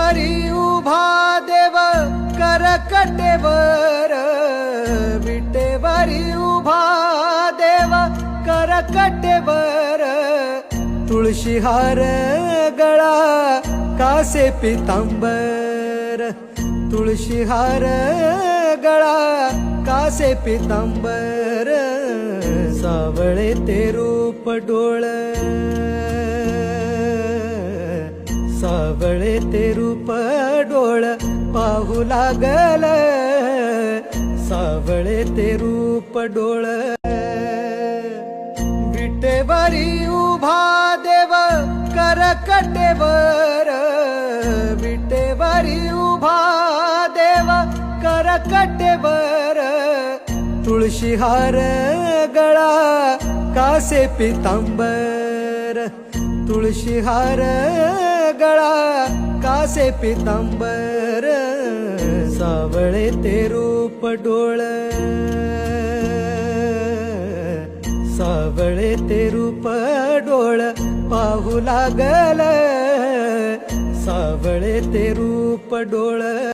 विटेवरी उभा देव करकटेवर, विटेवरी उभा देव करकटेवर, तुळशीहार गळा कासे पितांबर, तुळशीहार गळा कासे पितांबर, सावळे ते रूप डोळ, सावळे ते रूप डोळ पाहू लागल, सावळे ते रूप डोळ, विटेवरी उभा देव करकटेवर, विटेवरी उभा देव करकटेवर, तुळशीहार गळा कासे पितांबर, तुळशीहार गळा कासे पितांबर, सावळे ते रूप डोळ, सावळे ते रूप डोळ पाहू लागल, सावळे ते रूप डोळ.